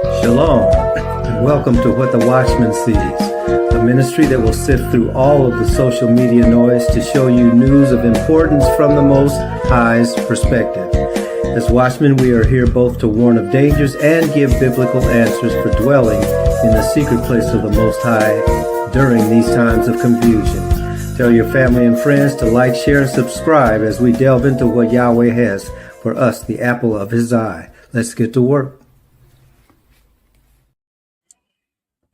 Shalom, and welcome to What the Watchman Sees, a ministry that will sift through all of the social media noise to show you news of importance from the Most High's perspective. As watchmen, we are here both to warn of dangers and give biblical answers for dwelling in the secret place of the Most High during these times of confusion. Tell your family and friends to like, share, and subscribe as we delve into what Yahweh has for us, the apple of His eye. Let's get to work.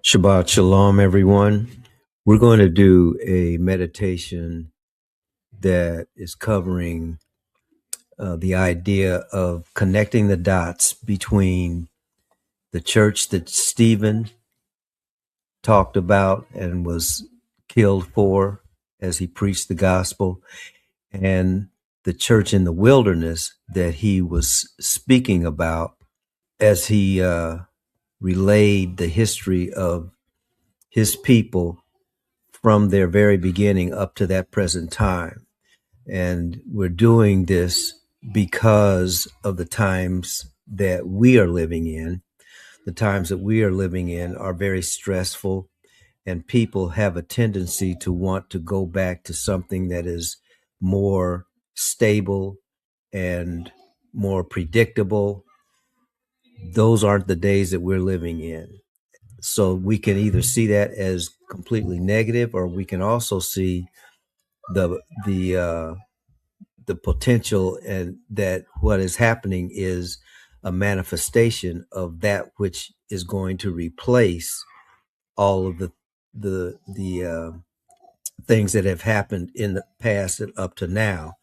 Shabbat Shalom, everyone. We're going to do a meditation that is covering the idea of connecting the dots between the church that Stephen talked about and was killed for as he preached the gospel, and the church in the wilderness that he was speaking about as he relayed the history of his people from their very beginning up to that present time. And we're doing this because of the times that we are living in. The times that we are living in are very stressful, and people have a tendency to want to go back to something that is more stable and more predictable. Those aren't the days that we're living in. So we can either see that as completely negative, or we can also see the potential, and that what is happening is a manifestation of that which is going to replace all of the things that have happened in the past and up to now.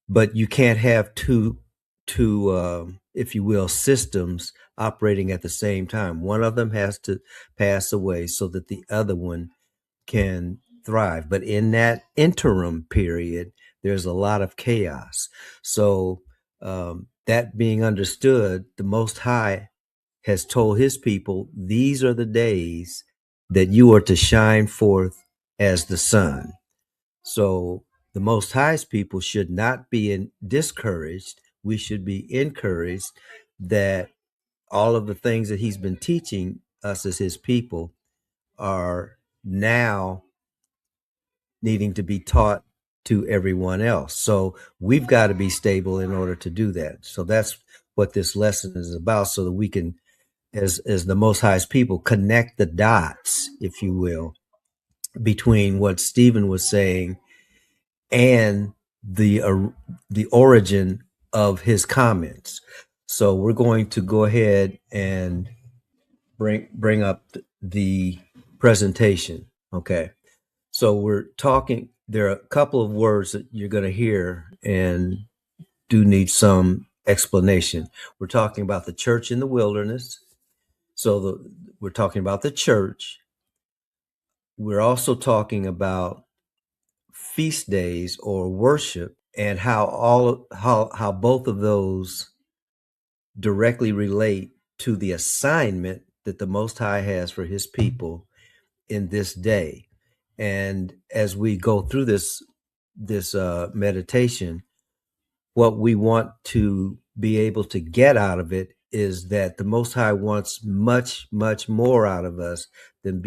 But you can't have two if you will, systems operating at the same time. One of them has to pass away so that the other one can thrive. But in that interim period, there's a lot of chaos. So that being understood, the Most High has told his people, these are the days that you are to shine forth as the sun. So the Most High's people should not be discouraged. We should be encouraged that all of the things that he's been teaching us as his people are now needing to be taught to everyone else. So we've got to be stable in order to do that. So that's what this lesson is about, so that we can, as the Most High's people, connect the dots, if you will, between what Stephen was saying and the origin of his comments. So we're going to go ahead and bring up the presentation. Okay. So we're talking, there are a couple of words that you're going to hear and do need some explanation. We're talking about the church in the wilderness. So we're talking about the church. We're also talking about feast days or worship, and how both of those directly relate to the assignment that the Most High has for his people in this day. And as we go through this meditation, what we want to be able to get out of it is that the Most High wants much, much more out of us than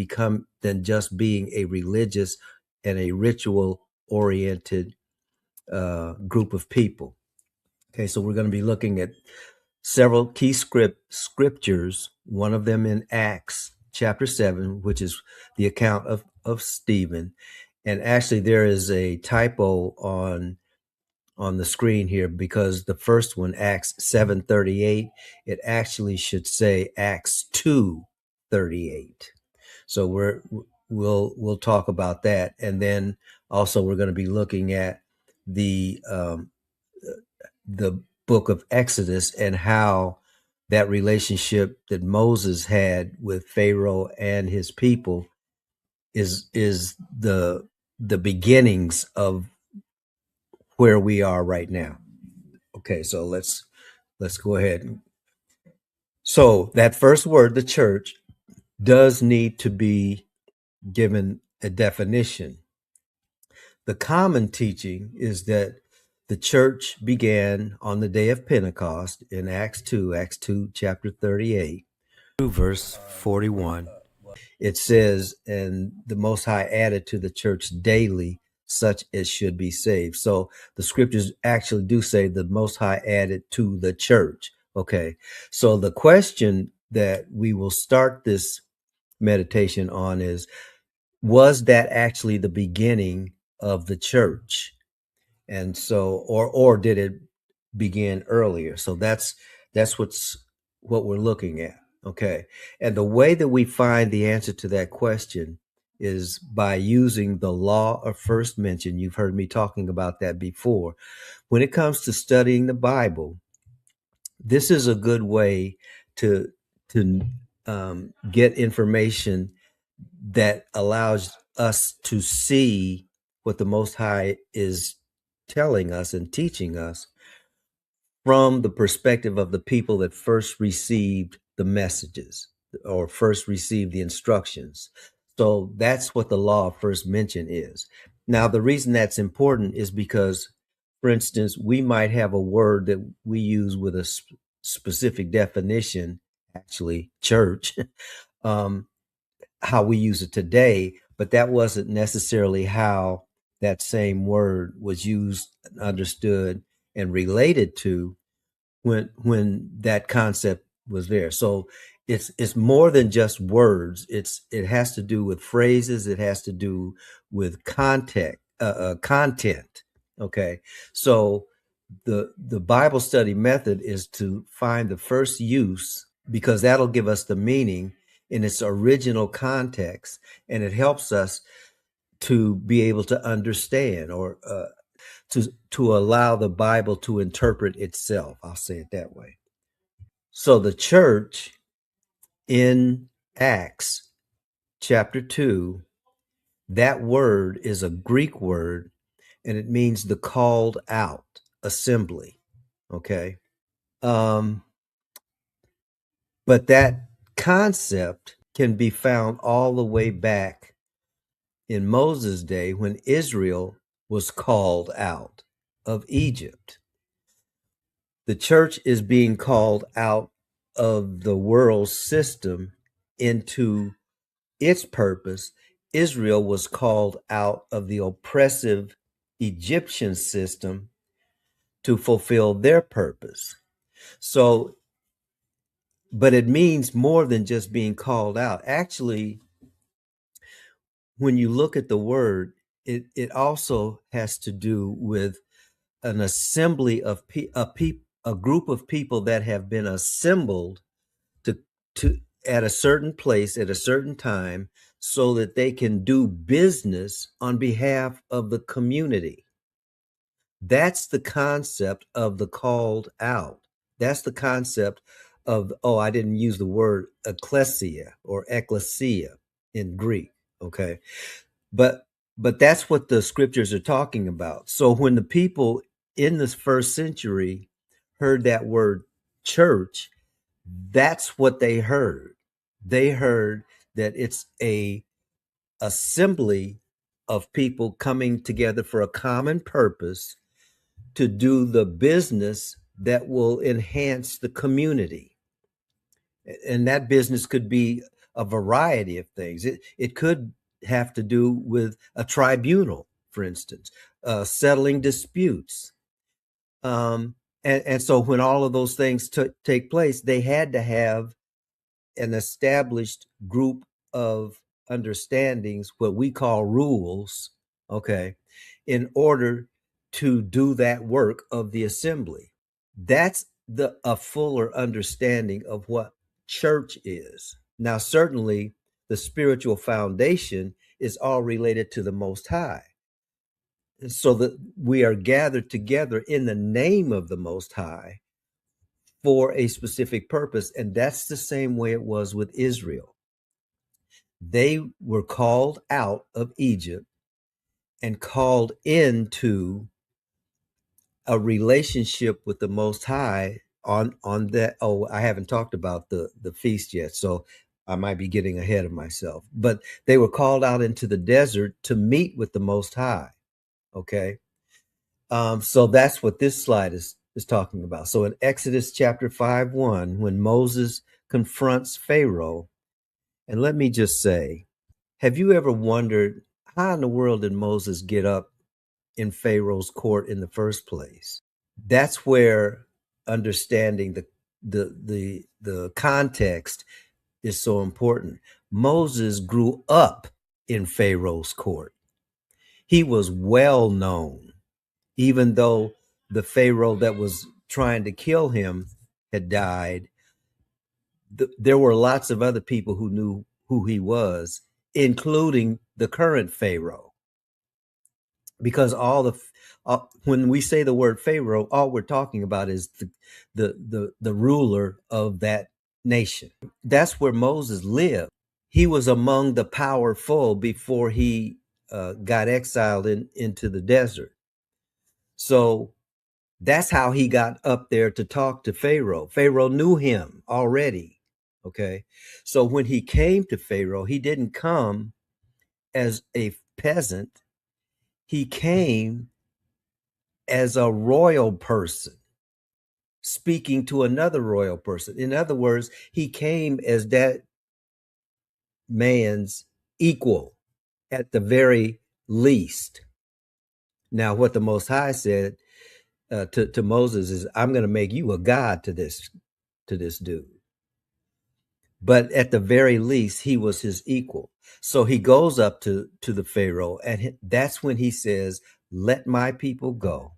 just being a religious and a ritual oriented group of people. Okay, so we're going to be looking at several key scriptures, one of them in Acts chapter 7, which is the account of Stephen. And actually there is a typo on the screen here, because the first one, Acts 7:38, it actually should say Acts 2:38. So we'll talk about that. And then also we're going to be looking at the book of Exodus and how that relationship that Moses had with Pharaoh and his people is the beginnings of where we are right now. Okay, so let's go ahead. So that first word, the church, does need to be given a definition. The common teaching is that the church began on the day of Pentecost in Acts 2 chapter 38, verse 41. It says, and the Most High added to the church daily such as should be saved. So the scriptures actually do say the Most High added to the church. Okay. So the question that we will start this meditation on is, was that actually the beginning of the church? And so, or did it begin earlier? So that's what we're looking at. Okay. And the way that we find the answer to that question is by using the law of first mention. You've heard me talking about that before. When it comes to studying the Bible, this is a good way to get information that allows us to see what the Most High is telling us and teaching us from the perspective of the people that first received the messages or first received the instructions. So that's what the law of first mention is. Now, the reason that's important is because, for instance, we might have a word that we use with a specific definition, actually, church, how we use it today, but that wasn't necessarily how that same word was used, understood, and related to when that concept was there. So it's more than just words. It has to do with phrases. It has to do with content. Okay, so the Bible study method is to find the first use, because that'll give us the meaning in its original context, and it helps us to be able to understand, or to allow the Bible to interpret itself. I'll say it that way. So the church in Acts chapter 2, that word is a Greek word, and it means the called out assembly. Okay. But that concept can be found all the way back in Moses' day when Israel was called out of Egypt. The church is being called out of the world system into its purpose. Israel was called out of the oppressive Egyptian system to fulfill their purpose. So, but it means more than just being called out. Actually, when you look at the word, it also has to do with an assembly of a group of people that have been assembled to to at a certain place at a certain time, so that they can do business on behalf of the community. That's the concept of the called out. That's the concept of, oh, I didn't use the word ecclesia or ecclesia in Greek. Okay. But that's what the scriptures are talking about. So when the people in this first century heard that word church, that's what they heard. They heard that it's a assembly of people coming together for a common purpose to do the business that will enhance the community. And that business could be a variety of things. It could have to do with a tribunal, for instance, settling disputes. And so when all of those things take place, they had to have an established group of understandings, what we call rules, okay, in order to do that work of the assembly. That's a fuller understanding of what church is. Now, certainly the spiritual foundation is all related to the Most High, so that we are gathered together in the name of the Most High for a specific purpose. And that's the same way it was with Israel. They were called out of Egypt and called into a relationship with the Most High on that. Oh, I haven't talked about the feast yet, so I might be getting ahead of myself. But they were called out into the desert to meet with the Most High. Okay. So that's what this slide is talking about. So in Exodus chapter 5:1, when Moses confronts Pharaoh. And let me just say, have you ever wondered how in the world did Moses get up in Pharaoh's court in the first place? That's where understanding the context is so important. Moses grew up in Pharaoh's court. He was well known, even though the Pharaoh that was trying to kill him had died. There were lots of other people who knew who he was, including the current Pharaoh, because when we say the word Pharaoh, all we're talking about is the ruler of that nation. That's where Moses lived. He was among the powerful before he got exiled into the desert. So that's how he got up there to talk to Pharaoh. Pharaoh knew him already. Okay. So when he came to Pharaoh, he didn't come as a peasant. He came as a royal person speaking to another royal person. In other words, he came as that man's equal at the very least. Now, what the Most High said to Moses is, "I'm going to make you a god to this dude." But at the very least, he was his equal. So he goes up to the Pharaoh, and that's when he says, "Let my people go,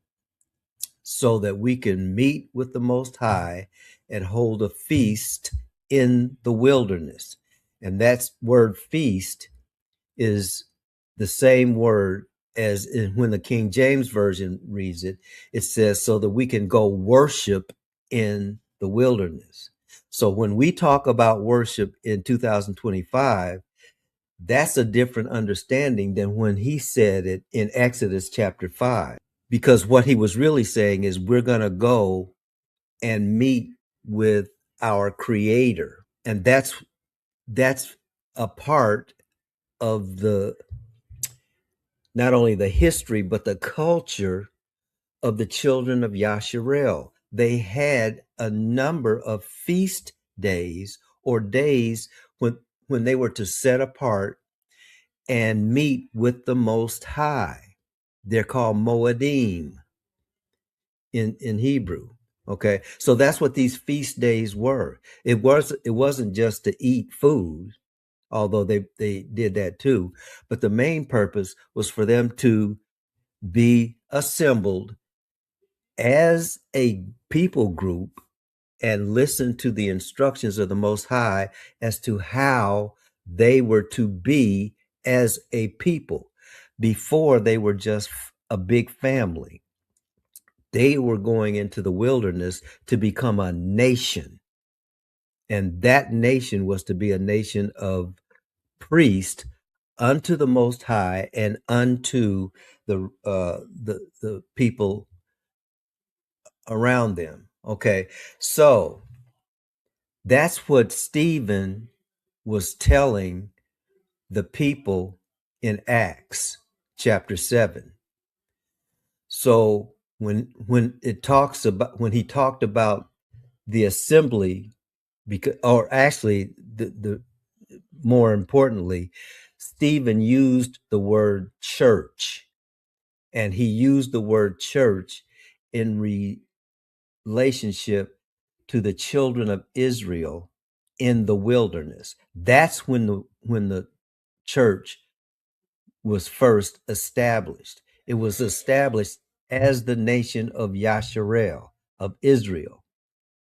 so that we can meet with the Most High and hold a feast in the wilderness." And that word feast is the same word as when the King James Version reads it. It says, so that we can go worship in the wilderness. So when we talk about worship in 2025, that's a different understanding than when he said it in Exodus chapter 5. Because what he was really saying is we're going to go and meet with our creator. And that's a part of the not only the history but the culture of the children of Yasharel. They had a number of feast days or days when they were to set apart and meet with the Most High. They're called Moedim in Hebrew. Okay, so that's what these feast days were. It wasn't just to eat food, although they did that too. But the main purpose was for them to be assembled as a people group and listen to the instructions of the Most High as to how they were to be as a people. Before, they were just a big family. They were going into the wilderness to become a nation. And that nation was to be a nation of priests unto the Most High and unto the people around them. Okay, so that's what Stephen was telling the people in Acts chapter 7. So when he talked about the assembly, because, or actually the more importantly, Stephen used the word church, and he used the word church in relationship to the children of Israel in the wilderness. That's when the church was first established. It was established as the nation of Yasharel, of Israel.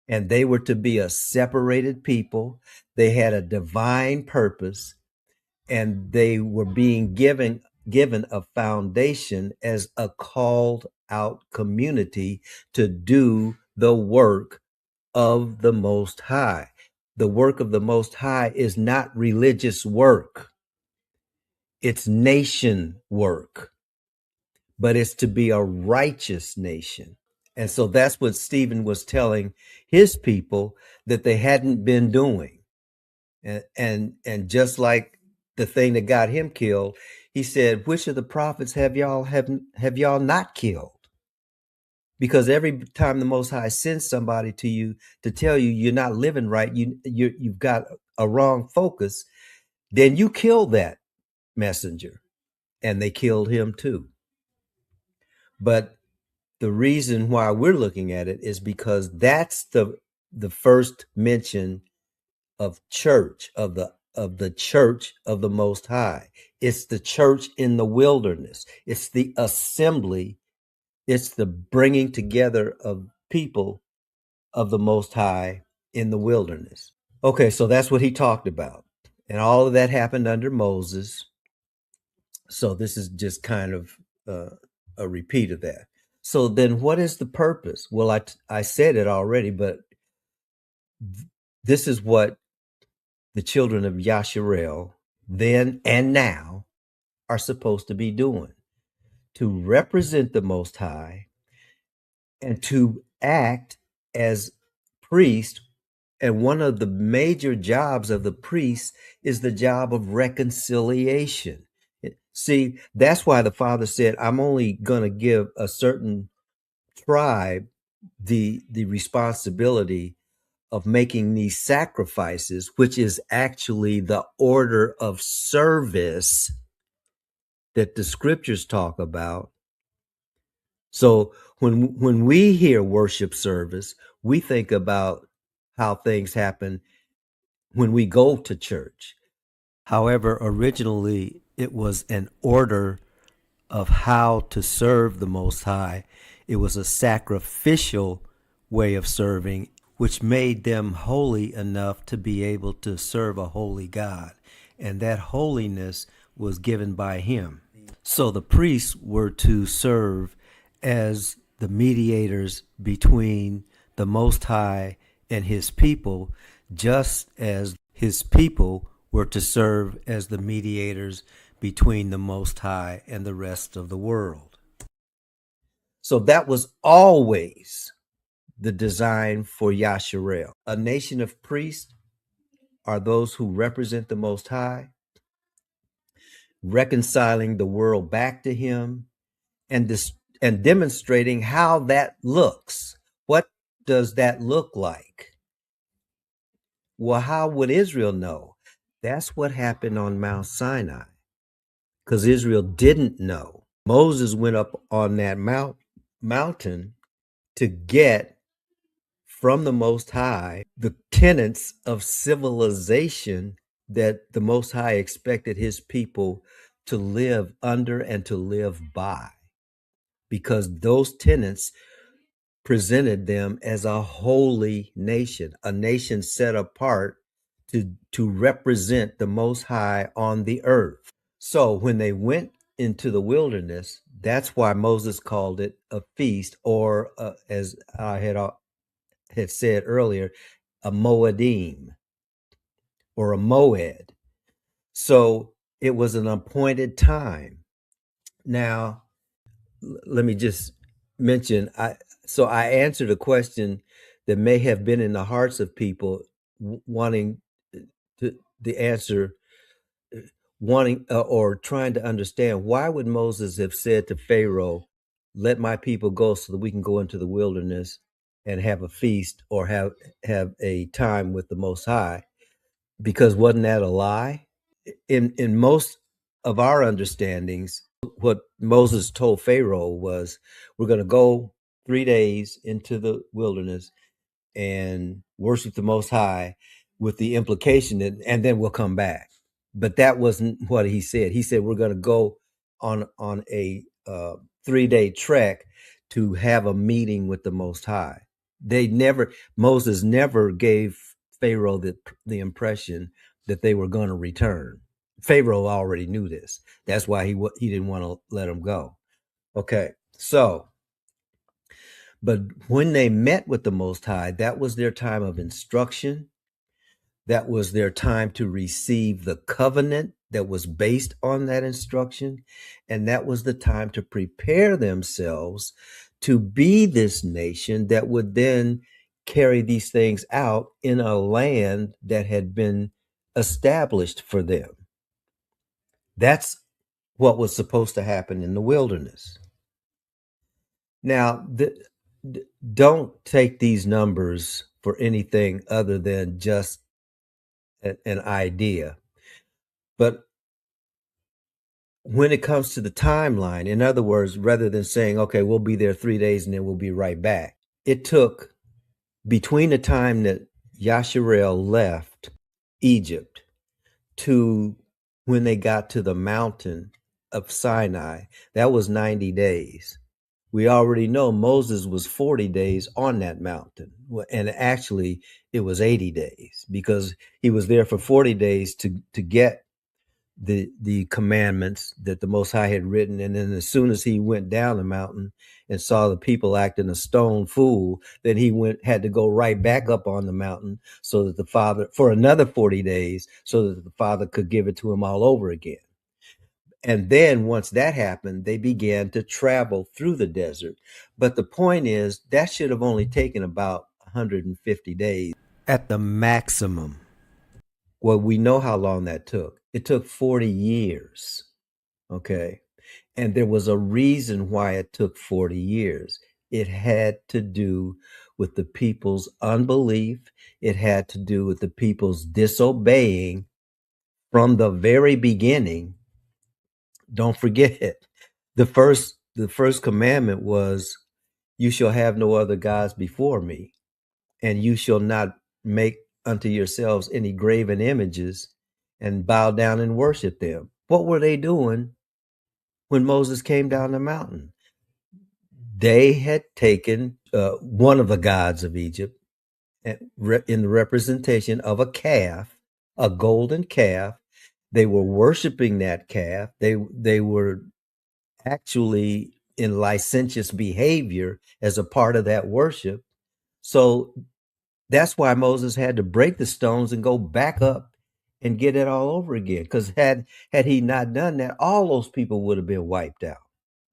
And they were to be a separated people. They had a divine purpose, and they were being given a foundation as a called out community to do the work of the Most High. The work of the Most High is not religious work. It's nation work, but it's to be a righteous nation. And so that's what Stephen was telling his people that they hadn't been doing. And just like the thing that got him killed, he said, which of the prophets have y'all not killed? because every time the Most High sends somebody to you to tell you you're not living right, you've got a wrong focus, then you kill that messenger, and they killed him too. But the reason why we're looking at it is because that's the first mention of church, of the church of the Most High. It's the church in the wilderness. It's the assembly. It's the bringing together of people of the Most High in the wilderness. Okay, so that's what he talked about. And all of that happened under Moses. So this is just kind of a repeat of that. So then what is the purpose? Well, I said it already, but this is what the children of Yasharel then and now are supposed to be doing: to represent the Most High and to act as priest. And one of the major jobs of the priest is the job of reconciliation. See, that's why the Father said, I'm only going to give a certain tribe the responsibility of making these sacrifices, which is actually the order of service that the scriptures talk about. So when we hear worship service, we think about how things happen when we go to church. However, originally it was an order of how to serve the Most High. It was a sacrificial way of serving, which made them holy enough to be able to serve a holy God. And that holiness was given by Him. So the priests were to serve as the mediators between the Most High and His people, just as His people were to serve as the mediators between the Most High and the rest of the world. So that was always the design for Yasharel. A nation of priests are those who represent the Most High, reconciling the world back to Him, and demonstrating how that looks. What does that look like? Well, how would Israel know? That's what happened on Mount Sinai, because Israel didn't know. Moses went up on that mountain to get from the Most High the tenets of civilization that the Most High expected His people to live under and to live by, because those tenets presented them as a holy nation, a nation set apart to represent the Most High on the earth. So when they went into the wilderness, that's why Moses called it a feast, or as I had said earlier, a Moedim or a Moed. So it was an appointed time. Now, let me just mention, I answered a question that may have been in the hearts of people wanting the answer, wanting or trying to understand, why would Moses have said to Pharaoh, let my people go so that we can go into the wilderness and have a feast or have a time with the Most High? Because wasn't that a lie? In most of our understandings, what Moses told Pharaoh was, we're going to go 3 days into the wilderness and worship the Most High, with the implication that, and then we'll come back. But that wasn't what he said. He said, we're going to go on a 3-day trek to have a meeting with the Most High. Moses never gave Pharaoh the impression that they were going to return. Pharaoh already knew this. That's why he didn't want to let them go. Okay, so, but when they met with the Most High, that was their time of instruction. That was their time to receive the covenant that was based on that instruction. And that was the time to prepare themselves to be this nation that would then carry these things out in a land that had been established for them. That's what was supposed to happen in the wilderness. Now, don't take these numbers for anything other than just an idea. But when it comes to the timeline, in other words, rather than saying, okay, we'll be there 3 days and then we'll be right back, it took between the time that Yasharel left Egypt to when they got to the mountain of Sinai, that was 90 days. We already know Moses was 40 days on that mountain. And actually, it was 80 days because he was there for 40 days to get the commandments that the Most High had written. And then as soon as he went down the mountain and saw the people acting a stone fool, then he had to go right back up on the mountain so that the Father, for another 40 days, so that the Father could give it to him all over again. And then once that happened, they began to travel through the desert. But the point is, that should have only taken about 150 days at the maximum. Well, we know how long that took. It took 40 years. Okay. And there was a reason why it took 40 years. It had to do with the people's unbelief. It had to do with the people's disobeying from the very beginning. Don't forget, the first commandment was, you shall have no other gods before me, and you shall not make unto yourselves any graven images and bow down and worship them. What were they doing when Moses came down the mountain? They had taken one of the gods of Egypt in the representation of a calf, a golden calf. They were worshiping that calf. They were actually in licentious behavior as a part of that worship. So that's why Moses had to break the stones and go back up and get it all over again. Because had he not done that, all those people would have been wiped out.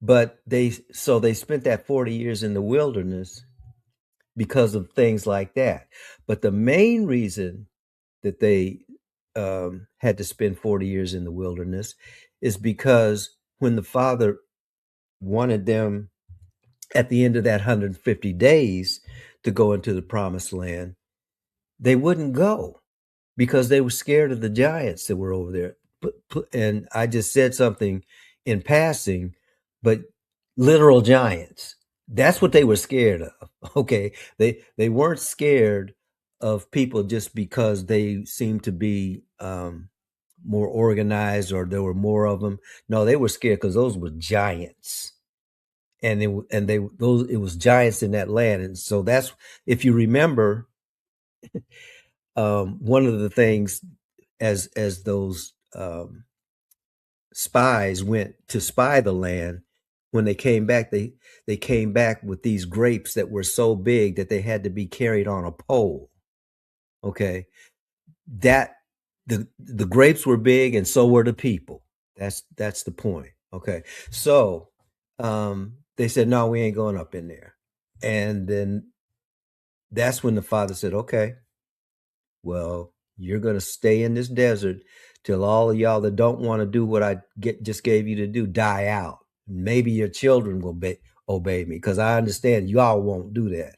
But they spent that 40 years in the wilderness because of things like that. But the main reason that they had to spend 40 years in the wilderness is because when the Father wanted them at the end of that 150 days to go into the promised land, they wouldn't go because they were scared of the giants that were over there. And I just said something in passing, but literal giants. That's what they were scared of. Okay. They weren't scared of people just because they seemed to be more organized or there were more of them. No, they were scared because those were giants. And it was giants in that land. And so that's, if you remember, one of the things as those spies went to spy the land, when they came back, they came back with these grapes that were so big that they had to be carried on a pole. Okay, that the grapes were big, and so were the people. That's the point. Okay, so they said, no, we ain't going up in there, and then that's when the Father said, okay, well, you're going to stay in this desert till all of y'all that don't want to do what I just gave you to do die out. Maybe your children will obey me, because I understand y'all won't do that.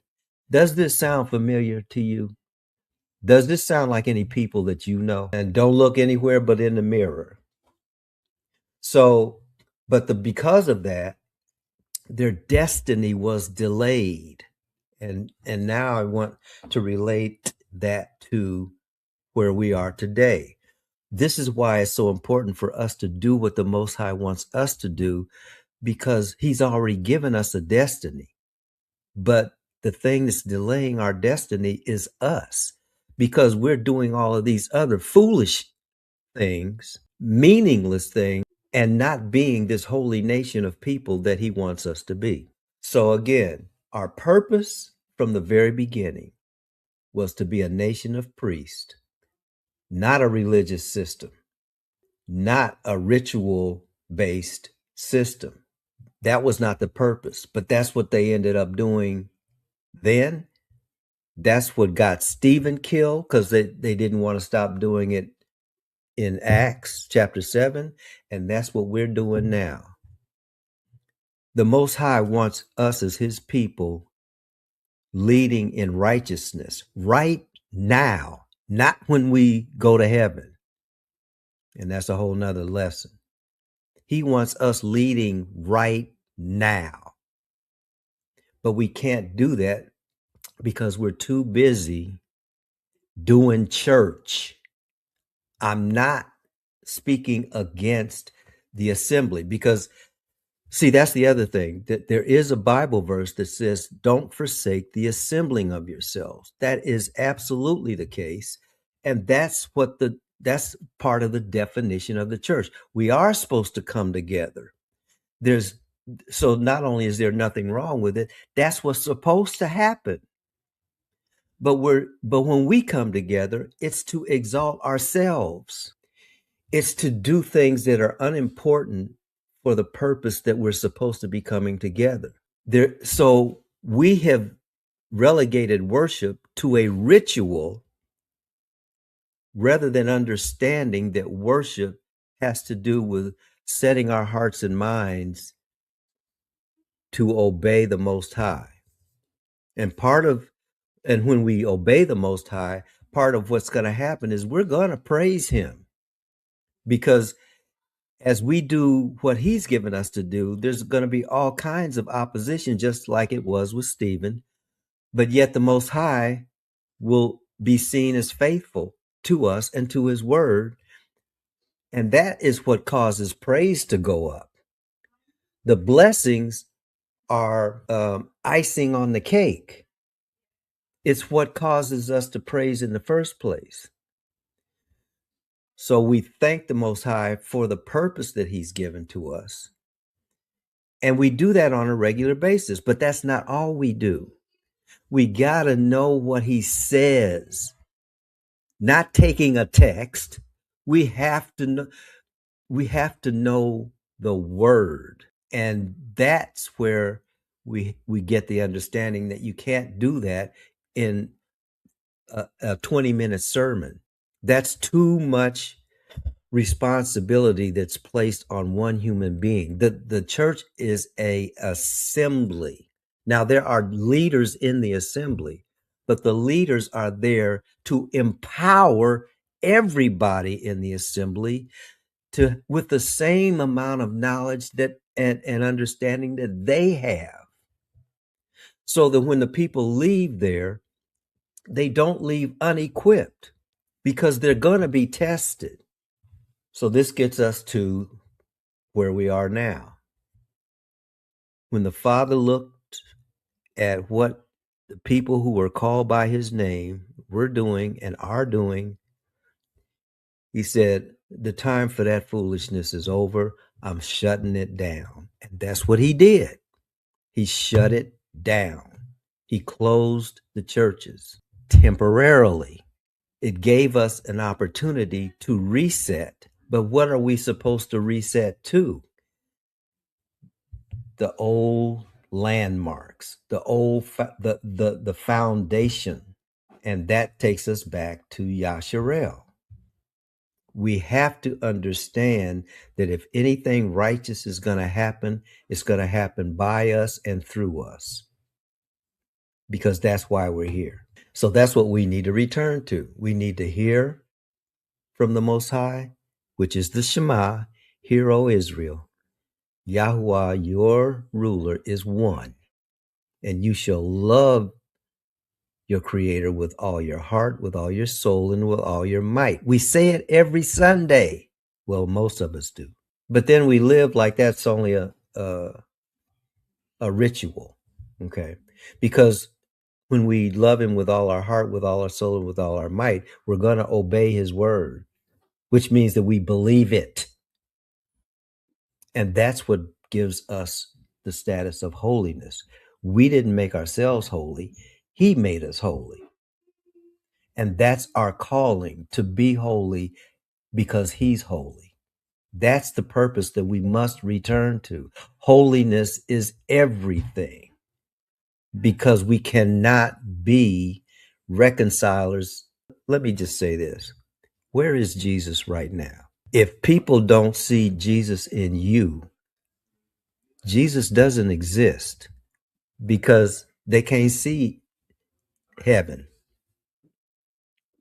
Does this sound familiar to you? Does this sound like any people that you know? And don't look anywhere but in the mirror. So, but because of that, their destiny was delayed. And now I want to relate that to where we are today. This is why it's so important for us to do what the Most High wants us to do, because he's already given us a destiny. But the thing that's delaying our destiny is us, because we're doing all of these other foolish things, meaningless things, and not being this holy nation of people that he wants us to be. So again, our purpose from the very beginning was to be a nation of priests, not a religious system, not a ritual based system. That was not the purpose, but that's what they ended up doing then. That's what got Stephen killed, because they didn't want to stop doing it in Acts chapter 7. And that's what we're doing now. The Most High wants us as his people leading in righteousness right now, not when we go to heaven. And that's a whole nother lesson. He wants us leading right now. But we can't do that because we're too busy doing church. I'm not speaking against the assembly because, see, that's the other thing, that there is a Bible verse that says, don't forsake the assembling of yourselves. That is absolutely the case. And that's part of the definition of the church. We are supposed to come together. So not only is there nothing wrong with it, that's what's supposed to happen. But when we come together, it's to exalt ourselves. It's to do things that are unimportant for the purpose that we're supposed to be coming together. So we have relegated worship to a ritual rather than understanding that worship has to do with setting our hearts and minds to obey the Most High. And when we obey the Most High, part of what's going to happen is we're going to praise Him, because as we do what He's given us to do, there's going to be all kinds of opposition, just like it was with Stephen. But yet the Most High will be seen as faithful to us and to His word. And that is what causes praise to go up. The blessings are icing on the cake. It's what causes us to praise in the first place. So we thank the Most High for the purpose that He's given to us. And we do that on a regular basis, but that's not all we do. We got to know what He says, not taking a text. We have to know the word. And that's where we get the understanding that you can't do that in a 20-minute sermon. That's too much responsibility that's placed on one human being. The church is a assembly. Now, there are leaders in the assembly, but the leaders are there to empower everybody in the assembly with the same amount of knowledge and understanding that they have, so that when the people leave there, they don't leave unequipped, because they're going to be tested. So this gets us to where we are now. When the Father looked at what the people who were called by His name were doing and are doing, He said, the time for that foolishness is over. I'm shutting it down. And that's what He did. He shut it down. He closed the churches temporarily. It gave us an opportunity to reset. But what are we supposed to reset to? The old landmarks, the foundation. And that takes us back to Yasharel. We have to understand that if anything righteous is going to happen, it's going to happen by us and through us, because that's why we're here. So that's what we need to return to. We need to hear from the Most High, which is the Shema. Hear, O Israel, Yahuwah, your ruler, is one, and you shall love your Creator with all your heart, with all your soul, and with all your might. We say it every Sunday. Well, most of us do. But then we live like that's only a ritual, okay? Because when we love Him with all our heart, with all our soul, and with all our might, we're going to obey His word, which means that we believe it. And that's what gives us the status of holiness. We didn't make ourselves holy. He made us holy. And that's our calling, to be holy because He's holy. That's the purpose that we must return to. Holiness is everything, because we cannot be reconcilers. Let me just say this. Where is Jesus right now? If people don't see Jesus in you, Jesus doesn't exist, because they can't see heaven.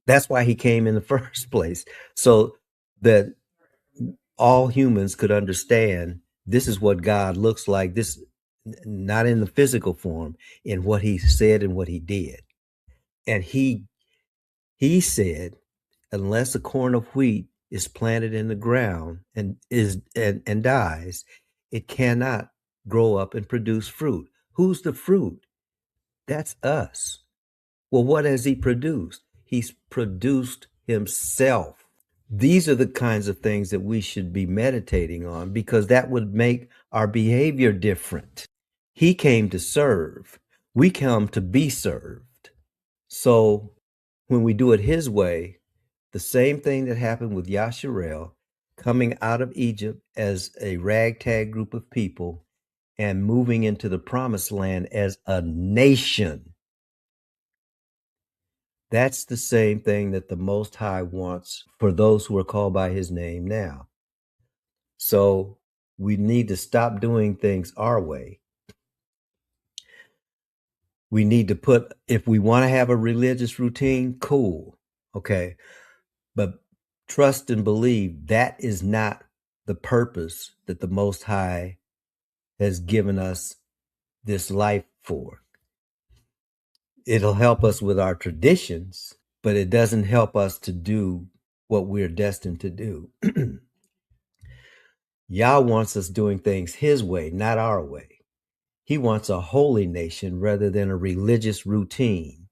That's why he came in the first place, so that all humans could understand this is what God looks like. This, not in the physical form, in what he said and what he did. And he said, unless a corn of wheat is planted in the ground and dies, it cannot grow up and produce fruit. Who's the fruit? That's us. Well, what has he produced? He's produced himself. These are the kinds of things that we should be meditating on, because that would make our behavior different. He came to serve. We come to be served. So when we do it his way, the same thing that happened with Yasharel coming out of Egypt as a ragtag group of people and moving into the promised land as a nation. That's the same thing that the Most High wants for those who are called by his name now. So we need to stop doing things our way. We need to put, if we want to have a religious routine, cool. Okay. But trust and believe that is not the purpose that the Most High has given us this life for. It'll help us with our traditions, but it doesn't help us to do what we're destined to do. Yah wants us doing things his way, not our way. He wants a holy nation rather than a religious routine.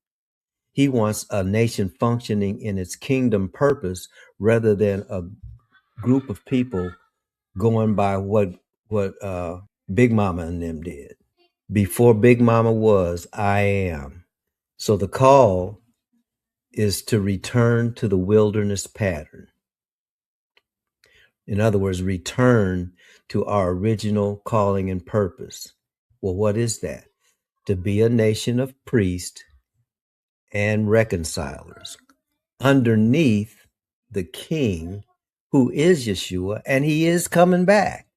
He wants a nation functioning in its kingdom purpose rather than a group of people going by what Big Mama and them did. Before Big Mama was, I am. So the call is to return to the wilderness pattern. In other words, return to our original calling and purpose. Well, what is that? To be a nation of priests and reconcilers underneath the king, who is Yeshua, and he is coming back.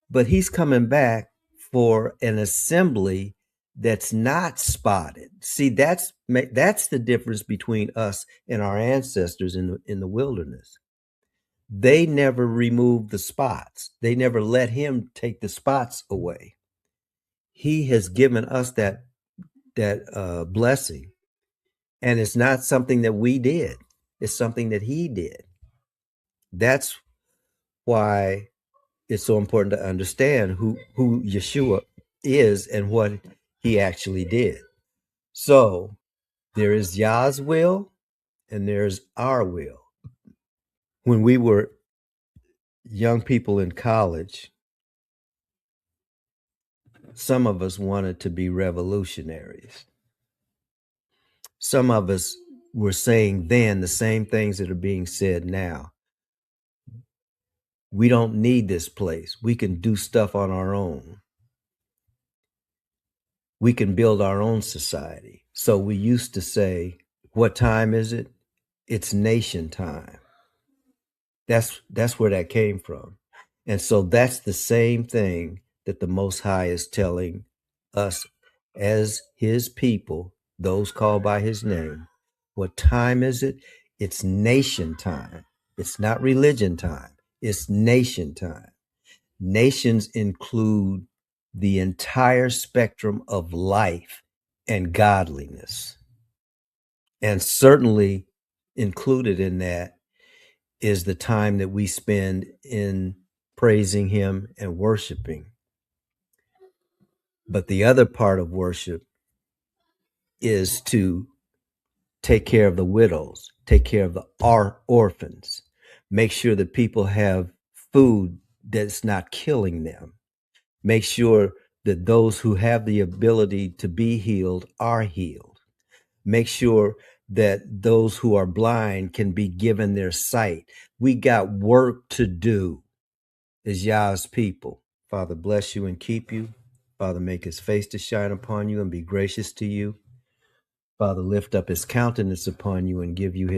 But he's coming back for an assembly that's not spotted. See, that's the difference between us and our ancestors in the wilderness. They never removed the spots. They never let him take the spots away. He has given us that blessing, and it's not something that we did. It's something that he did. That's why it's so important to understand who Yeshua is and what he actually did. So there is Yah's will and there's our will. When we were young people in college, some of us wanted to be revolutionaries. Some of us were saying then the same things that are being said now. We don't need this place. We can do stuff on our own. We can build our own society. So we used to say, what time is it? It's nation time. That's where that came from. And so that's the same thing that the Most High is telling us as his people, those called by his name. What time is it? It's nation time. It's not religion time. It's nation time. Nations include the entire spectrum of life and godliness. And certainly included in that is the time that we spend in praising him and worshiping. But the other part of worship is to take care of the widows, take care of the orphans, make sure that people have food that's not killing them, make sure that those who have the ability to be healed are healed, make sure that those who are blind can be given their sight. We got work to do as Yah's people. Father, bless you and keep you. Father, make his face to shine upon you and be gracious to you. Father, lift up his countenance upon you and give you his